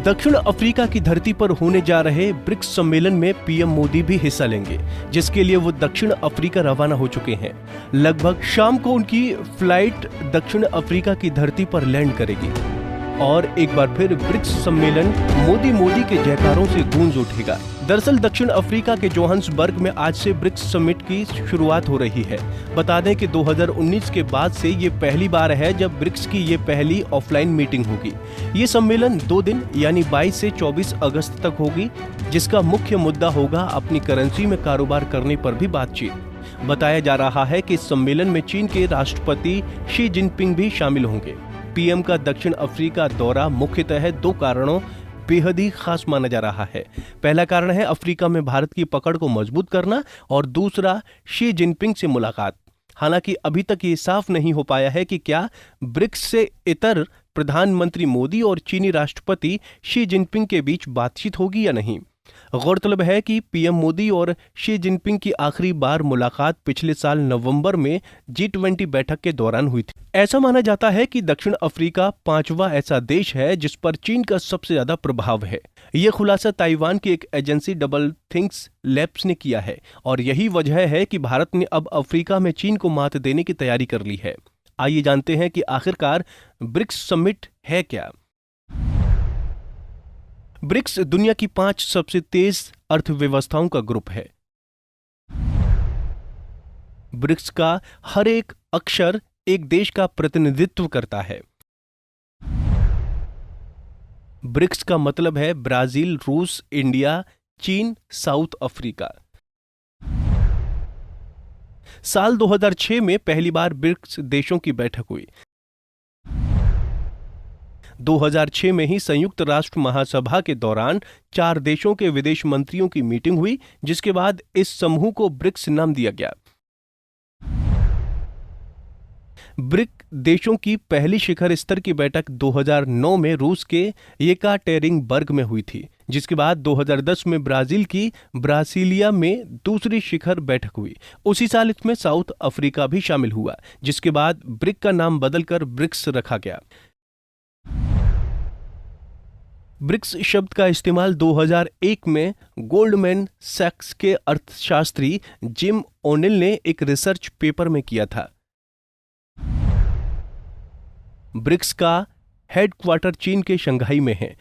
दक्षिण अफ्रीका की धरती पर होने जा रहे ब्रिक्स सम्मेलन में पीएम मोदी भी हिस्सा लेंगे, जिसके लिए वो दक्षिण अफ्रीका रवाना हो चुके हैं। लगभग शाम को उनकी फ्लाइट दक्षिण अफ्रीका की धरती पर लैंड करेगी और एक बार फिर ब्रिक्स सम्मेलन मोदी मोदी के जयकारों से गूंज उठेगा। दरअसल दक्षिण अफ्रीका के जोहान्सबर्ग में आज से ब्रिक्स समिट की शुरुआत हो रही है। बता दें कि 2019 के बाद से ये पहली बार है जब ब्रिक्स की ये पहली ऑफलाइन मीटिंग होगी। ये सम्मेलन 2 दिन यानी 22 से 24 अगस्त तक होगी, जिसका मुख्य मुद्दा होगा अपनी करेंसी में कारोबार करने पर भी बातचीत। बताया जा रहा है कि इस सम्मेलन में चीन के राष्ट्रपति शी जिनपिंग भी शामिल होंगे। पीएम का दक्षिण अफ्रीका दौरा मुख्यतः 2 कारणों बेहद ही खास माना जा रहा है। पहला कारण है अफ्रीका में भारत की पकड़ को मजबूत करना और दूसरा शी जिनपिंग से मुलाकात। हालांकि अभी तक ये साफ नहीं हो पाया है कि क्या ब्रिक्स से इतर प्रधानमंत्री मोदी और चीनी राष्ट्रपति शी जिनपिंग के बीच बातचीत होगी या नहीं। गौरतलब है कि पीएम मोदी और शी जिनपिंग की आखिरी बार मुलाकात पिछले साल नवंबर में G20 बैठक के दौरान हुई थी। ऐसा माना जाता है कि दक्षिण अफ्रीका 5वां ऐसा देश है जिस पर चीन का सबसे ज्यादा प्रभाव है। यह खुलासा ताइवान की एक एजेंसी डबल थिंक्स लैब्स ने किया है और यही वजह है कि भारत ने अब अफ्रीका में चीन को मात देने की तैयारी कर ली है। आइए जानते हैं कि आखिरकार ब्रिक्स समिट है क्या। ब्रिक्स दुनिया की 5 सबसे तेज अर्थव्यवस्थाओं का ग्रुप है। ब्रिक्स का हर एक अक्षर एक देश का प्रतिनिधित्व करता है। ब्रिक्स का मतलब है ब्राजील, रूस, इंडिया, चीन, साउथ अफ्रीका। साल 2006 में पहली बार ब्रिक्स देशों की बैठक हुई। 2006 में ही संयुक्त राष्ट्र महासभा के दौरान 4 देशों के विदेश मंत्रियों की मीटिंग हुई, जिसके बाद इस समूह को ब्रिक्स नाम दिया गया। ब्रिक देशों की पहली शिखर स्तर की बैठक 2009 में रूस के येकाटेरिनबर्ग में हुई थी, जिसके बाद 2010 में ब्राजील की ब्रासिलिया में दूसरी शिखर बैठक हुई। उसी साल इसमें साउथ अफ्रीका भी शामिल हुआ, जिसके बाद ब्रिक का नाम बदलकर ब्रिक्स रखा गया। ब्रिक्स शब्द का इस्तेमाल 2001 में गोल्डमैन सैक्स के अर्थशास्त्री जिम ओनिल ने एक रिसर्च पेपर में किया था। ब्रिक्स का हेडक्वार्टर चीन के शंघाई में है।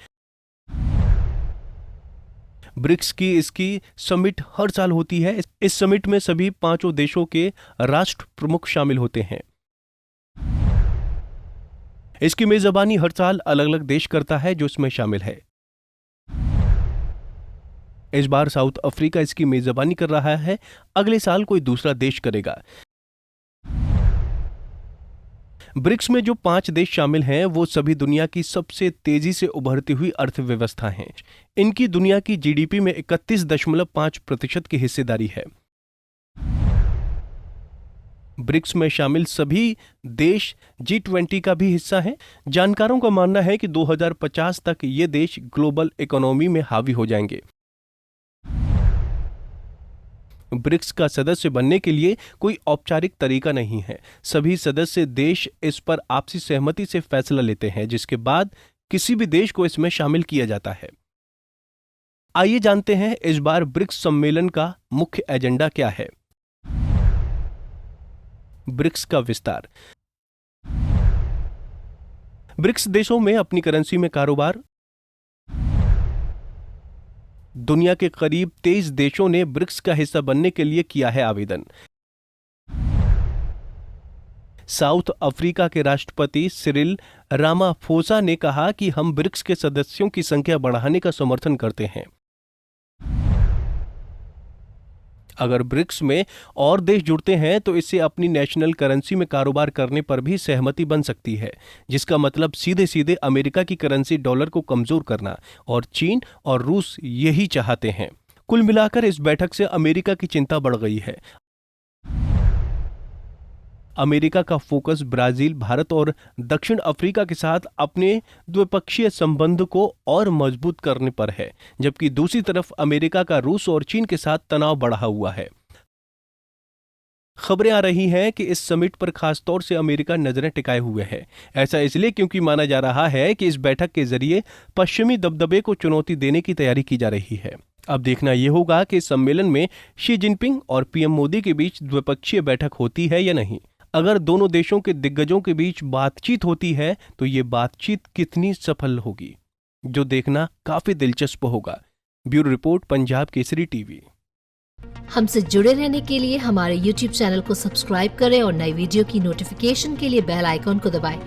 ब्रिक्स की इसकी समिट हर साल होती है। इस समिट में सभी 5 देशों के राष्ट्र प्रमुख शामिल होते हैं। इसकी मेजबानी हर साल अलग अलग देश करता है जो इसमें शामिल है। इस बार साउथ अफ्रीका इसकी मेजबानी कर रहा है। अगले साल कोई दूसरा देश करेगा। ब्रिक्स में जो 5 देश शामिल हैं वो सभी दुनिया की सबसे तेजी से उभरती हुई अर्थव्यवस्था हैं। इनकी दुनिया की जीडीपी में 31.5% की हिस्सेदारी है। ब्रिक्स में शामिल सभी देश G20 का भी हिस्सा हैं। जानकारों का मानना है कि 2050 तक ये देश ग्लोबल इकोनॉमी में हावी हो जाएंगे। ब्रिक्स का सदस्य बनने के लिए कोई औपचारिक तरीका नहीं है। सभी सदस्य देश इस पर आपसी सहमति से फैसला लेते हैं, जिसके बाद किसी भी देश को इसमें शामिल किया जाता है। आइए जानते हैं इस बार ब्रिक्स सम्मेलन का मुख्य एजेंडा क्या है। ब्रिक्स का विस्तार। ब्रिक्स देशों में अपनी करेंसी में कारोबार। दुनिया के करीब 23 देशों ने ब्रिक्स का हिस्सा बनने के लिए किया है आवेदन। साउथ अफ्रीका के राष्ट्रपति सिरिल रामाफोसा ने कहा कि हम ब्रिक्स के सदस्यों की संख्या बढ़ाने का समर्थन करते हैं। अगर ब्रिक्स में और देश जुड़ते हैं तो इससे अपनी नेशनल करेंसी में कारोबार करने पर भी सहमति बन सकती है, जिसका मतलब सीधे सीधे अमेरिका की करेंसी डॉलर को कमजोर करना, और चीन और रूस यही चाहते हैं। कुल मिलाकर इस बैठक से अमेरिका की चिंता बढ़ गई है। अमेरिका का फोकस ब्राजील, भारत और दक्षिण अफ्रीका के साथ अपने द्विपक्षीय संबंध को और मजबूत करने पर है, जबकि दूसरी तरफ अमेरिका का रूस और चीन के साथ तनाव बढ़ा हुआ है। खबरें आ रही हैं कि इस समिट पर खास तौर से अमेरिका नजरें टिकाए हुए है। ऐसा इसलिए क्योंकि माना जा रहा है कि इस बैठक के जरिए पश्चिमी दबदबे को चुनौती देने की तैयारी की जा रही है। अब देखना यह होगा कि इस सम्मेलन में शी जिनपिंग और पीएम मोदी के बीच द्विपक्षीय बैठक होती है या नहीं। अगर दोनों देशों के दिग्गजों के बीच बातचीत होती है तो ये बातचीत कितनी सफल होगी, जो देखना काफी दिलचस्प होगा। Bureau report, Punjab Kesari TV. हमसे जुड़े रहने के लिए हमारे YouTube चैनल को सब्सक्राइब करें और नई वीडियो की नोटिफिकेशन के लिए बेल आइकॉन को दबाएं।